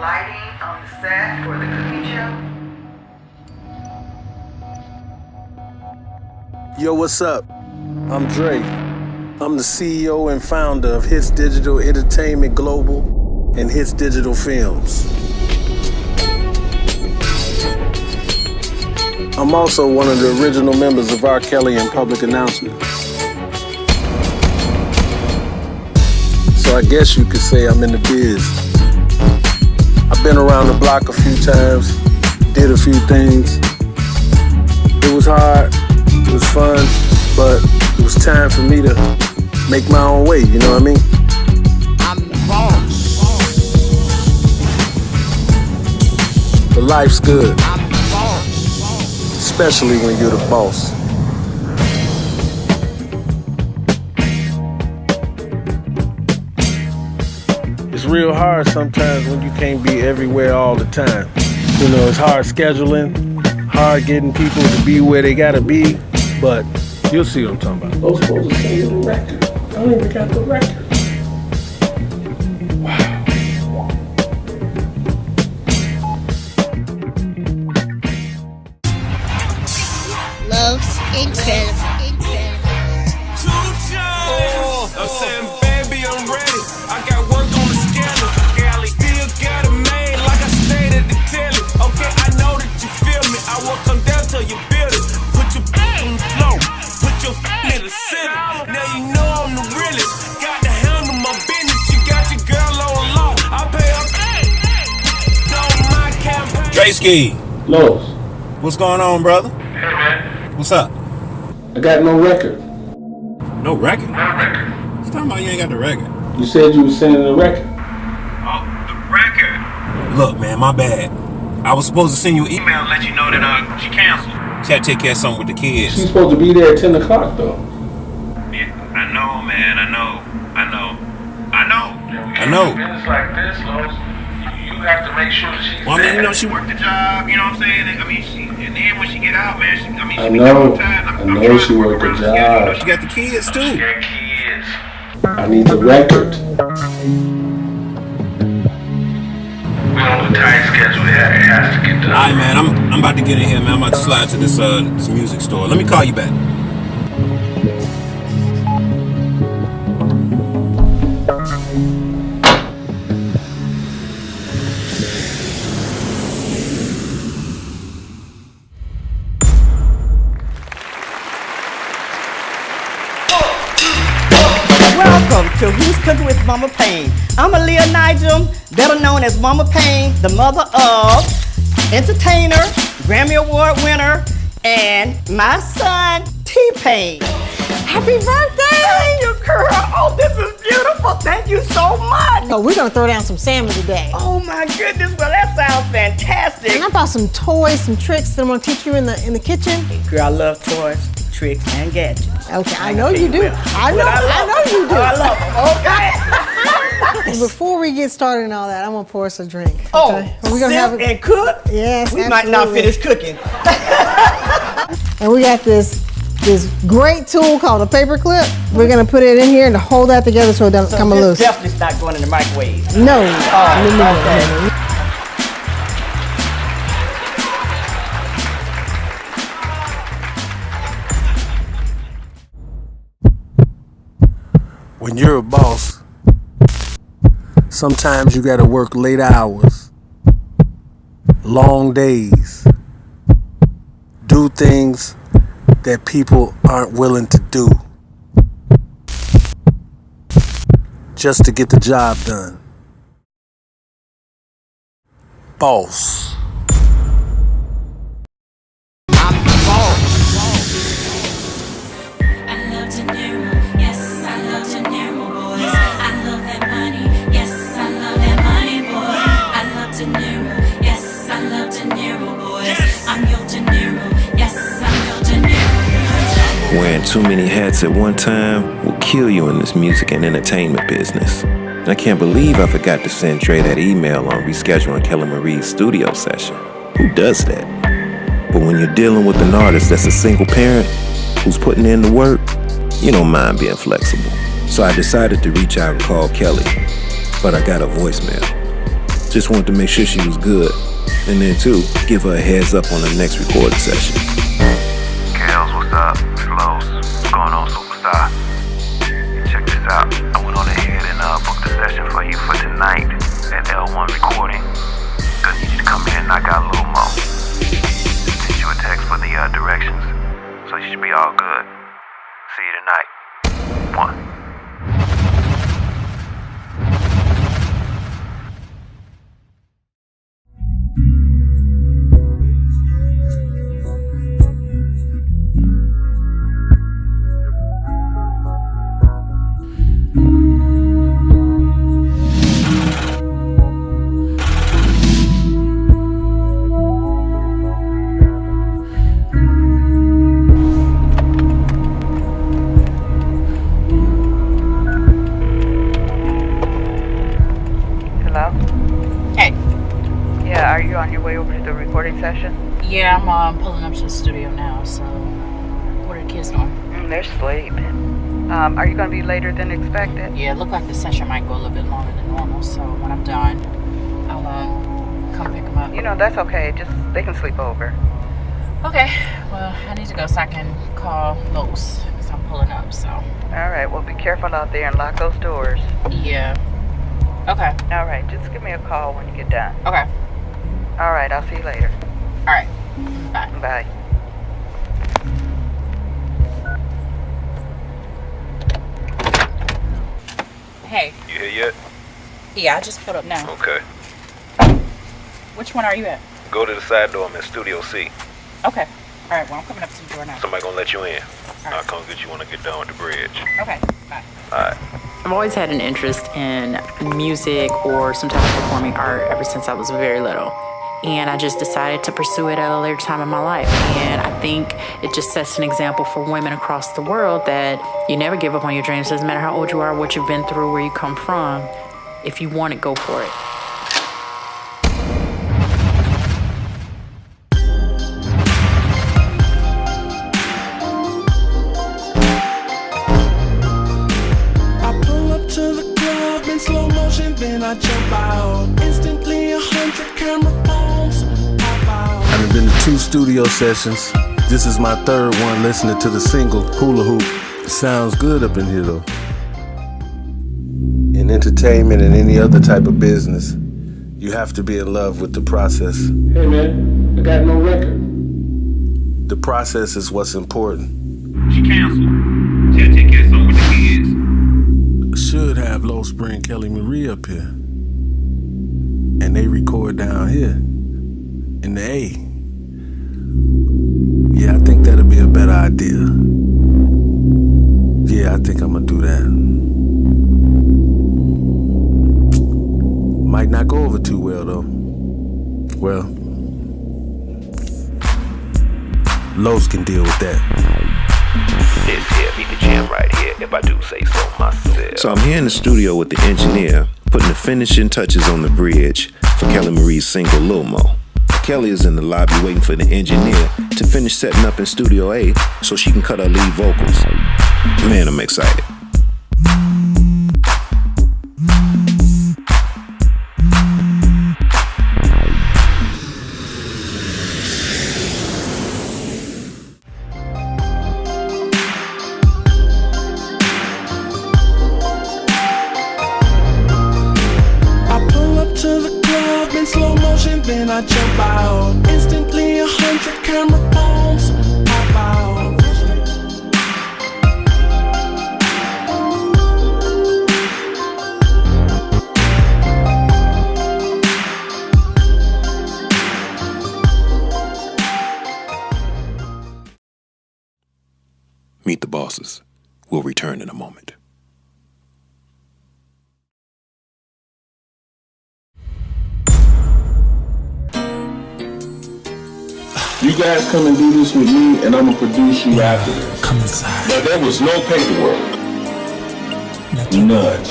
lighting on the set for the cooking show? Yo, what's up? I'm Dre. I'm the CEO and founder of Hits Digital Entertainment Global and Hits Digital Films. I'm also one of the original members of R.Kelly and Public Announcement. So I guess you could say I'm in the biz. I've been around the block a few times, did a few things. It was hard, it was fun, but it was time for me to make my own way, you know what I mean? I'm the boss. But life's good, I'm the boss. especially when you're the boss. It's real hard sometimes when you can't be everywhere all the time. You know, it's hard scheduling, hard getting people to be where they gotta be, but you'll see what I'm talking about. I was supposed to send you the record. I don't even got the record. Love's incredible. I'm saying, baby, I'm ready. I got work on the scanner. Still got it made like I stayed at the telly. Okay, I know that you feel me. I will come down till you build it. Put your on the floor. Put your in the center. Now you know I'm the realest. Got to handle my business. You got your girl on low. I pay her. Don't my campaign. Dre-ski, Lowe's, what's going on, brother? Hey, man. What's up? I got no record. No record? No record. What's talking about you ain't got the record? You said you was sending the record. Oh, the record. Look, man, my bad. I was supposed to send you an email. Email let you know that she canceled. She had to take care of something with the kids. She's supposed to be there at 10 o'clock, though. Yeah, I know, man. I know. I know. Business like this, Lowe's, you have to make sure that she's Well, I mean, you know, she worked the job. You know what I'm saying? I mean, and then when she get out, man, she I be know. on time. I know she worked the job. She got the kids, She too. got kids. I need the record. We on a tight schedule. It has to get done. All right, man, I'm about to get in here, man. I'm about to slide to this music store. Let me call you back. Welcome to Who's Cooking with Mama Payne. I'm Aaliyah Nigel, better known as Mama Payne, the mother of entertainer, Grammy Award winner, and my son, T-Pain. Happy birthday, you girl. Oh, this is beautiful. Thank you so much. So we're gonna throw down some salmon today. Oh my goodness, well that sounds fantastic. And I brought some toys, some tricks that I'm gonna teach you in the kitchen. Girl, I love toys, tricks, and gadgets. Okay, I know you do. I know you do. Oh, I love them, okay? Before we get started and all that, I'm gonna pour us a drink. Oh, okay? We're gonna sip and cook? Yes, We might not absolutely. finish cooking. And we got this great tool called a paper clip. We're gonna put it in here and hold that together so it doesn't come this loose. definitely not going in the microwave. No. okay. When you're a boss, sometimes you gotta work late hours, long days, do things that people aren't willing to do just to get the job done. Boss. I'm the boss. I love De Niro, yes, I love De Niro, boys. I love that money, yes, I love that money, boy. I love De Niro, yes, I love De Niro, boys. I'm your De Niro, yes, I'm your De Niro. Wearing too many hats at one time will kill you in this music and entertainment business. And I can't believe I forgot to send Dre that email on rescheduling Keli M'Ree's studio session. Who does that? But when you're dealing with an artist that's a single parent who's putting in the work, you don't mind being flexible. So I decided to reach out and call Kelly, but I got a voicemail. Just wanted to make sure she was good. And then, too, give her a heads up on the next recording session. Kels, what's up? It's Los. What's going on, superstar? Check this out. I went on ahead and booked a session for you for tonight at L1 Recording. Gonna need you to come in and knock out a little more. Send you a text for the directions. So you should be all good. See you tonight. 1. Session? Yeah, I'm pulling up to the studio now, so what are the kids doing? They're asleep. Are you going to be later than expected? Yeah, it looked like the session might go a little bit longer than normal, so when I'm done, I'll come pick them up. You know, that's okay. Just, they can sleep over. Okay, well, I need to go so I can call Los, because I'm pulling up, so. All right, well, be careful out there and lock those doors. Yeah. Okay. All right, just give me a call when you get done. Okay. All right, I'll see you later. All right. Bye. Bye. Hey. You here yet? Yeah, I just pulled up now. Okay. Which one are you at? Go to the side door. I'm in Studio C. Okay. All right, well, I'm coming up to the door now. Somebody gonna let you in. Right. I'll come get you when I get done with the bridge. Okay, bye. All right. I've always had an interest in music or some type of performing art ever since I was very little. And I just decided to pursue it at a later time in my life. And I think it just sets an example for women across the world that you never give up on your dreams. Doesn't matter how old you are, what you've been through, where you come from. If you want it, go for it. Slow motion, then I jump out. Instantly 100 camera phones pop out. I've been to 2 studio sessions. This is my 3rd one listening to the single Hula Hoop. It sounds good up in here though. In entertainment and any other type of business, you have to be in love with the process. Hey man, I got no record. The process is what's important. She canceled. She'll take care of something with the kids. Should have Low Spring Keli M'Ree up here. And they record down here in the A. Yeah, I think that'll be a better idea. Yeah, I think I'm gonna do that. Might not go over too well though. Well, Los can deal with that. This here be the jam right here, if I do say so myself. So I'm here in the studio with the engineer, putting the finishing touches on the bridge for Keli M'Ree's single Lil Mo. Kelly is in the lobby waiting for the engineer to finish setting up in Studio A so she can cut her lead vocals. Man, I'm excited. Slow motion, then I jump out. Instantly 100 camera phones pop out. Meet the bosses. We'll return in a moment. You guys come and do this with me, and I'm gonna produce you after this. Come inside. But there was no paperwork. None.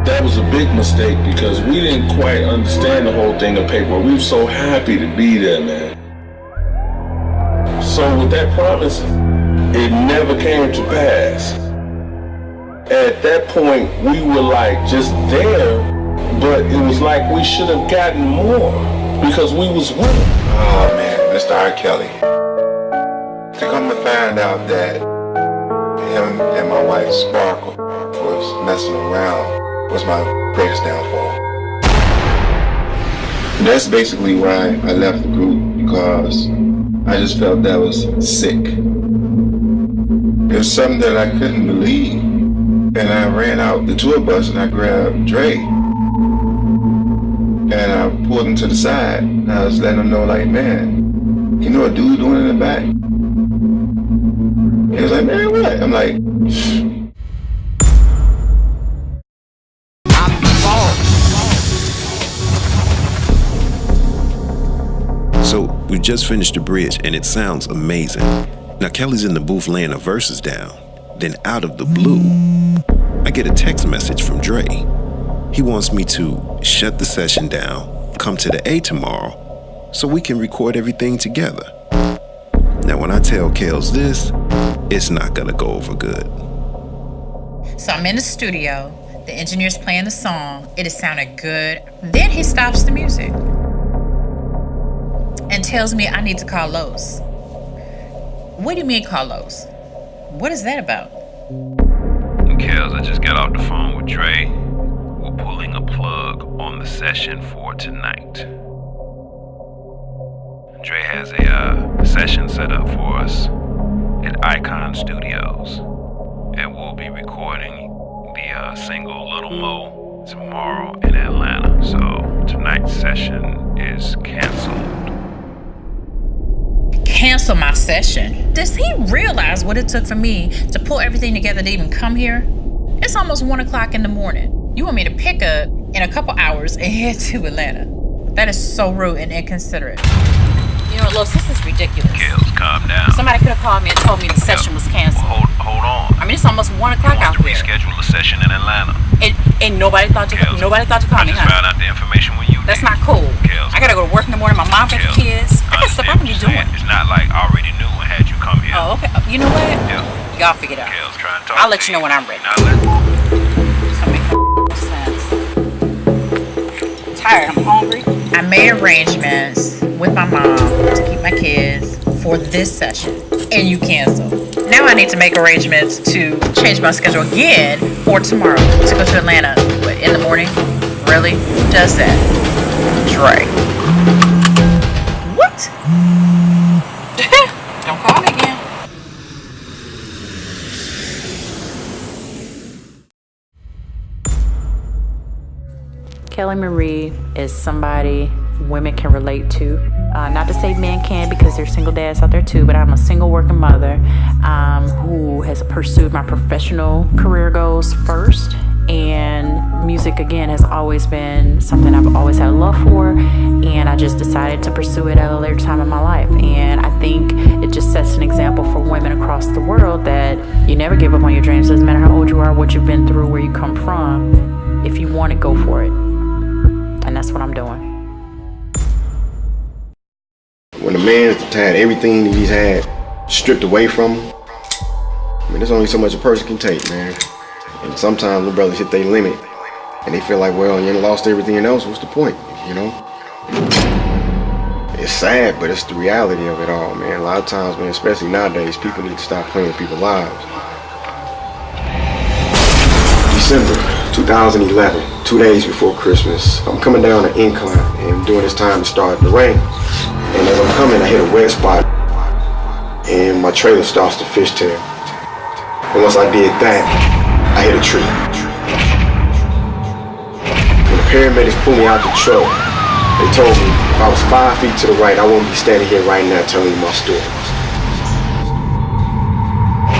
That was a big mistake because we didn't quite understand the whole thing of paperwork. We were so happy to be there, man. So with that promise, it never came to pass. At that point, we were like just there, but it was like we should have gotten more because we was winning. Oh man, Mr. R.Kelly. To come to find out that him and my wife Sparkle was messing around was my greatest downfall. And that's basically why I left the group, because I just felt that was sick. It was something that I couldn't believe. And I ran out the tour bus and I grabbed Dre. And I pulled him to the side. And I was letting him know, like, man, you know what dude doing in the back? He was like, man, what? I'm like, So we just finished the bridge and it sounds amazing. Now Kelly's in the booth laying the verses down. Then out of the blue, I get a text message from Dre. He wants me to shut the session down, come to the A tomorrow, so we can record everything together. Now when I tell Kels this, it's not gonna go over good. So I'm in the studio, the engineer's playing the song, it is sounding good. Then he stops the music and tells me I need to call Lowe's. What do you mean call Lowe's? What is that about? Kels, I just got off the phone with Dre. We're pulling a plug on the session for tonight. Dre has a session set up for us at Icon Studios, and we'll be recording the single Little Mo tomorrow in Atlanta. So tonight's session is canceled. Cancel my session? Does he realize what it took for me to pull everything together to even come here? It's almost 1 o'clock in the morning. You want me to pick up in a couple hours and head to Atlanta? That is so rude and inconsiderate. You know what, Los, this is ridiculous. Kels, calm down. Somebody could have called me and told me the session was canceled. Well, hold on. I mean, it's almost 1 o'clock out there. Reschedule the session in Atlanta. And nobody thought to call me, I just found out the information when you That's not cool. Kels, I gotta go to work in the morning. My mom got the kids. I got stuff I can be doing. It's not like I already knew and had you come here. Oh, okay. You know what? Yeah. Y'all figure it out. Kels, try and talk I'll let you know when I'm ready. It's gonna make sense. I'm tired. I'm hungry. I made arrangements with my mom to keep my kids for this session, and you canceled. Now I need to make arrangements to change my schedule again for tomorrow to go to Atlanta. What, in the morning? Really? Who does that? Dre. What? Don't call me again. Keli M'Ree is somebody women can relate to. Not to say men can, because there's single dads out there too, but I'm a single working mother who has pursued my professional career goals first. And music, again, has always been something I've always had a love for, and I just decided to pursue it at a later time in my life. And I think it just sets an example for women across the world that you never give up on your dreams. Doesn't matter how old you are, what you've been through, where you come from. If you want it, go for it. And that's what I'm doing. when a man's had everything that he's had stripped away from him, I mean, there's only so much a person can take, man. And sometimes the brothers hit their limit and they feel like, well, you lost everything else, what's the point, you know? It's sad, but it's the reality of it all, man. A lot of times, man, especially nowadays, people need to stop playing with people's lives. December 2011, 2 days before Christmas, I'm coming down an incline and during this time it started to rain. And as I'm coming, I hit a wet spot and my trailer starts to fishtail. And once I did that, I hit a tree. When the paramedics pulled me out the truck, they told me if I was 5 feet to the right, I wouldn't be standing here right now telling you my story.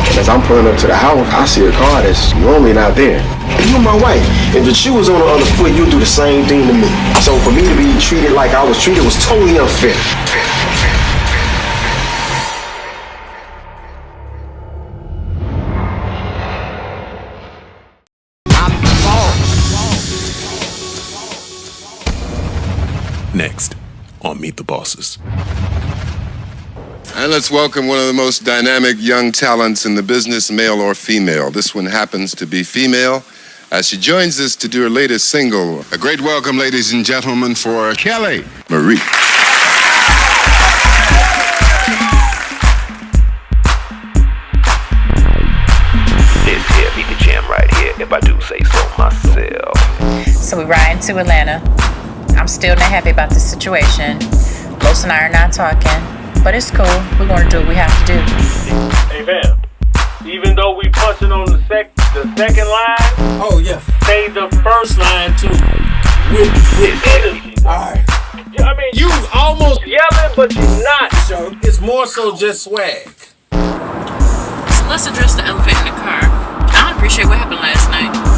And as I'm pulling up to the house, I see a car that's normally not there. You my wife. If the shoe was on the other foot, you'd do the same thing to me. So for me to be treated like I was treated was totally unfair. Next on Meet the Bosses. And let's welcome one of the most dynamic young talents in the business, male or female. This one happens to be female. She joins us to do her latest single. A great welcome, ladies and gentlemen, for Keli M'Ree. This here be the jam right here, if I do say so myself. So we riding to Atlanta. I'm still not happy about this situation. Los and I are not talking, but it's cool. We're going to do what we have to do. Hey, fam. Even though we punching on the second line, oh yeah, say the first line too with energy. All right. I mean, you almost yelling, but you're not. So it's more so just swag. So let's address the elephant in the car. I don't appreciate what happened last night.